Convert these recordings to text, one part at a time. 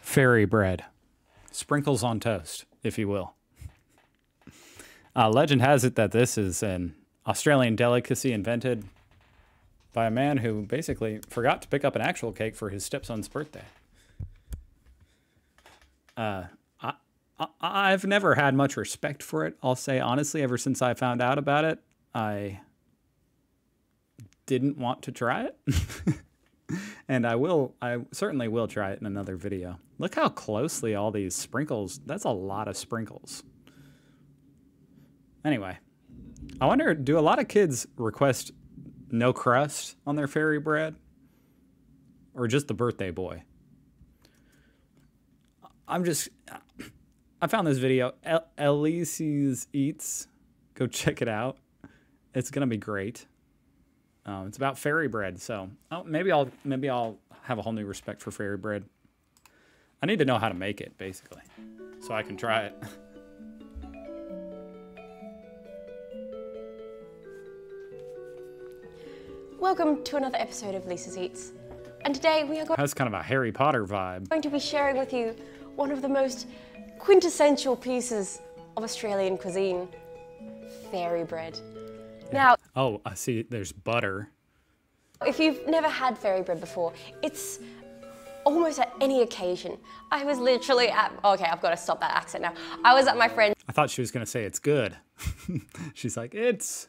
Fairy bread. Sprinkles on toast, if you will. Legend has it that this is an Australian delicacy invented by a man who basically forgot to pick up an actual cake for his stepson's birthday. I've never had much respect for it, I'll say honestly. Ever since I found out about it, I didn't want to try it. And I certainly will try it in another video. Look how closely all these sprinkles, that's a lot of sprinkles. Anyway, I wonder, do a lot of kids request no crust on their fairy bread? Or just the birthday boy? I found this video, Elise's Eats. Go check it out. It's gonna be great. It's about fairy bread, so maybe I'll have a whole new respect for fairy bread. I need to know how to make it, basically, so I can try it. Welcome to another episode of Lisa's Eats. And today we are That's kind of a Harry Potter vibe. going to be sharing with you one of the most quintessential pieces of Australian cuisine, fairy bread. Now, oh, I see there's butter. if you've never had fairy bread before, it's almost at any occasion. I was literally at, okay, I've got to stop that accent now. I was at my friend I thought she was gonna say it's good. She's like, it's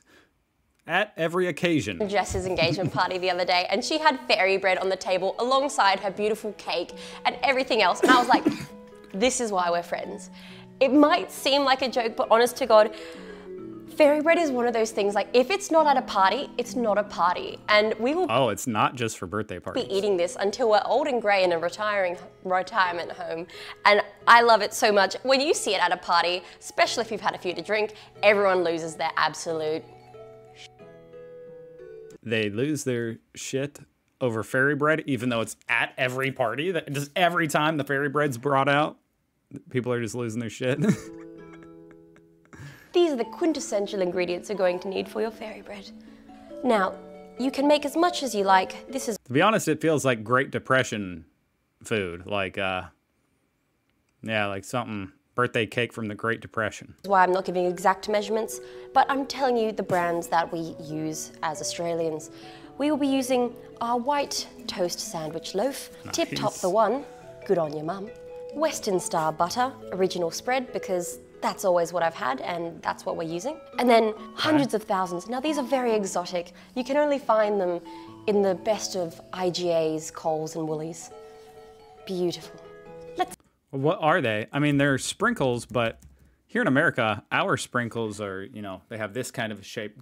at every occasion. Jess's engagement party the other day, and she had fairy bread on the table alongside her beautiful cake and everything else. And I was like, this is why we're friends. It might seem like a joke, but honest to God, fairy bread is one of those things, like if it's not at a party, it's not a party. And we will Oh, it's not just for birthday parties. be eating this until we're old and grey in a retirement home. And I love it so much. When you see it at a party, especially if you've had a few to drink, everyone loses their absolute. They lose their shit over fairy bread, even though it's at every party. That just every time the fairy bread's brought out, people are just losing their shit. These are the quintessential ingredients you're going to need for your fairy bread. Now, you can make as much as you like. This is To be honest, it feels like Great Depression food. Like, yeah, like something, birthday cake from the Great Depression. why I'm not giving exact measurements, but I'm telling you the brands that we use as Australians. We will be using our white toast sandwich loaf, Tip Top the One, good on your mum, Western Star butter, original spread, because that's always what I've had and that's what we're using. And then hundreds of thousands. Now these are very exotic. You can only find them in the best of IGAs, Coles and Woolies. Beautiful. What are they? I mean, they're sprinkles, but here in America, our sprinkles are, you know, they have this kind of a shape.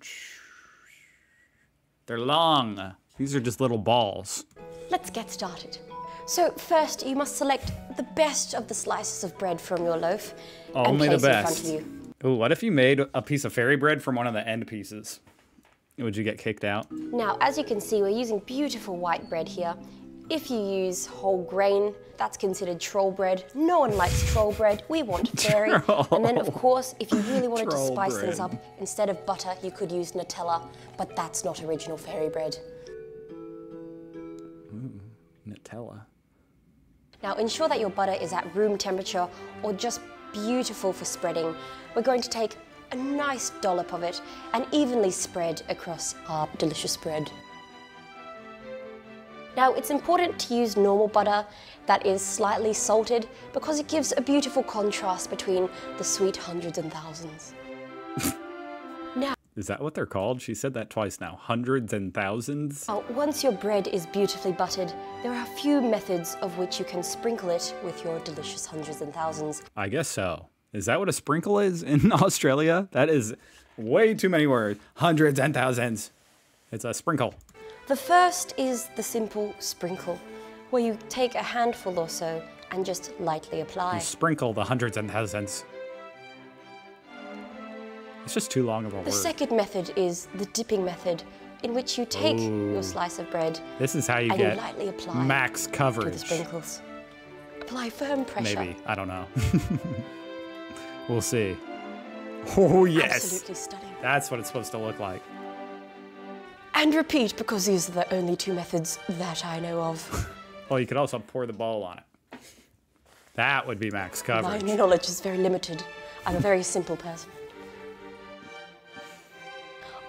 They're long. These are just little balls. Let's get started. So first, you must select the best of the slices of bread from your loaf Only and the place in front best. of you. Ooh, what if you made a piece of fairy bread from one of the end pieces? Would you get kicked out? Now, as you can see, we're using beautiful white bread here. If you use whole grain, that's considered troll bread. No one likes troll bread. We want fairy. And then, of course, if you really wanted to Troll spice things bread. up, instead of butter, you could use Nutella, but that's not original fairy bread. Nutella. Now, ensure that your butter is at room temperature or just beautiful for spreading. We're going to take a nice dollop of it and evenly spread across our delicious bread. Now, it's important to use normal butter that is slightly salted because it gives a beautiful contrast between the sweet hundreds and thousands. Now, Is that what they're called? She said that twice now. Hundreds and thousands? once your bread is beautifully buttered, there are a few methods of which you can sprinkle it with your delicious hundreds and thousands. I guess so. Is that what a sprinkle is in Australia? That is way too many words. Hundreds and thousands. It's a sprinkle. The first is the simple sprinkle, where you take a handful or so and just lightly apply. You sprinkle the hundreds and thousands. It's just too long of a The word. second method is the dipping method, in which you take your slice of bread This is how you and you get lightly apply max to the coverage. sprinkles. Apply firm pressure. Maybe. I don't know. We'll see. Oh, yes. Absolutely stunning. That's what it's supposed to look like. And repeat, because these are the only two methods that I know of. Well, you could also pour the ball on it. That would be max My coverage. knowledge is very limited. I'm a very simple person.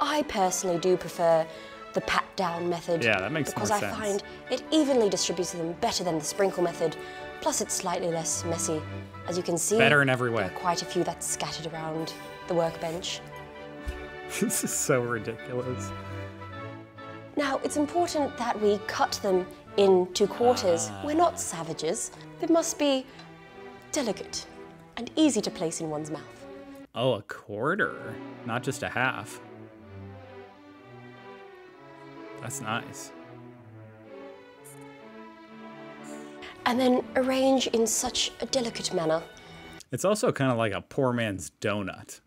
I personally do prefer the pat-down method. Yeah, that makes more because sense. I find it evenly distributes them better than the sprinkle method. Plus, it's slightly less messy. As you can see, Better in every there way. are quite a few that's scattered around the workbench. This is so ridiculous. Now, it's important that we cut them into quarters. We're not savages. They must be delicate and easy to place in one's mouth. Oh, a quarter, not just a half. That's nice. And then arrange in such a delicate manner. It's also kind of like a poor man's donut.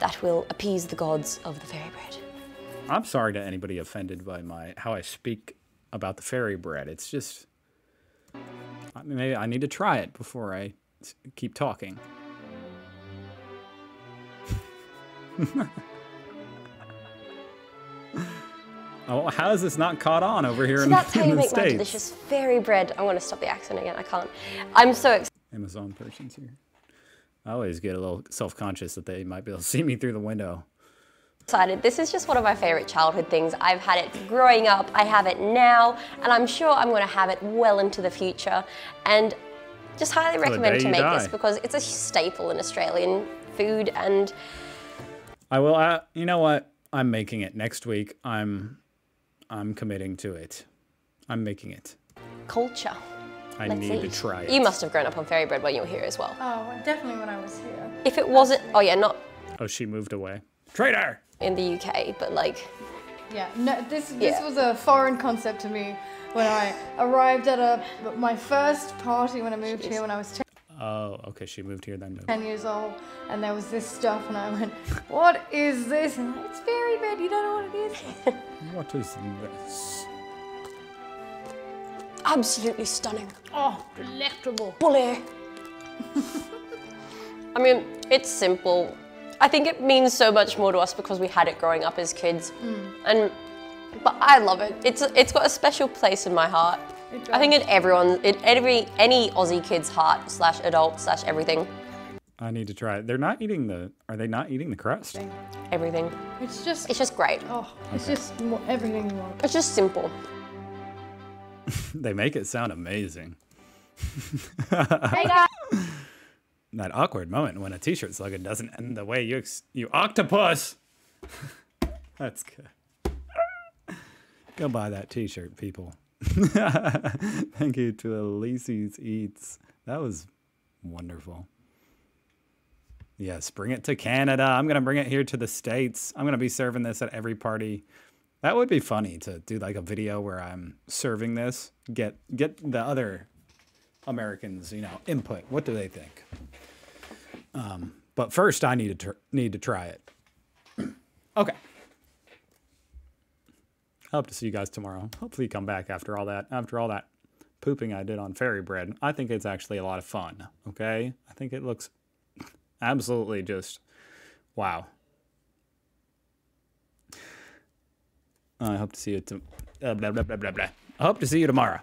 That will appease the gods of the fairy bread. I'm sorry to anybody offended by how I speak about the fairy bread. It's just, maybe I need to try it before I keep talking. Oh, how is this not caught on over here So in, that's how in you the make my States? delicious fairy bread. I'm going to stop the accent again. I can't. I'm so Amazon person's here. I always get a little self-conscious that they might be able to see me through the window. excited. This is just one of my favorite childhood things. I've had it growing up, I have it now, and I'm sure I'm going to have it well into the future. And just highly recommend to make this because it's a staple in Australian food. And I will. You know what? I'm making it next week. I'm committing to it. I'm making it. culture. I Let's need see. to try it. You must have grown up on fairy bread when you were here as well. Oh, definitely when I was here. If it wasn't, oh yeah, not Oh, she moved away. Traitor! in the UK, but like, Yeah, no, this Yeah. was a foreign concept to me when I arrived at my first party when I moved here when I was Oh, okay. She moved here then. 10 years old, and there was this stuff, and I went, "What is this?" And it's fairy bread. You don't know what it is. What is this? absolutely stunning. Oh, delectable. Bully. I mean, it's simple. I think it means so much more to us because we had it growing up as kids, but I love it. It's got a special place in my heart. I think in any Aussie kid's heart / adult / everything. I need to try it. They're not eating the. Are they not eating the crust? Everything. It's just, It's just great. oh, it's just everything you want. It's just simple. They make it sound amazing. Hey guys. That awkward moment when a t-shirt slogan doesn't end the way you octopus. That's good. Go buy that t-shirt, people. Thank you to Elise's Eats. That was wonderful. Yes, bring it to Canada. I'm gonna bring it here to the States. I'm gonna be serving this at every party. That would be funny to do like a video where I'm serving this. Get the other Americans, input. What do they think? But first, I need to try it. Okay. I hope to see you guys tomorrow. Hopefully, you come back after all that pooping I did on fairy bread. I think it's actually a lot of fun. Okay, I think it looks absolutely just wow. I hope to see you. Blah, blah, blah, blah, blah. I hope to see you tomorrow.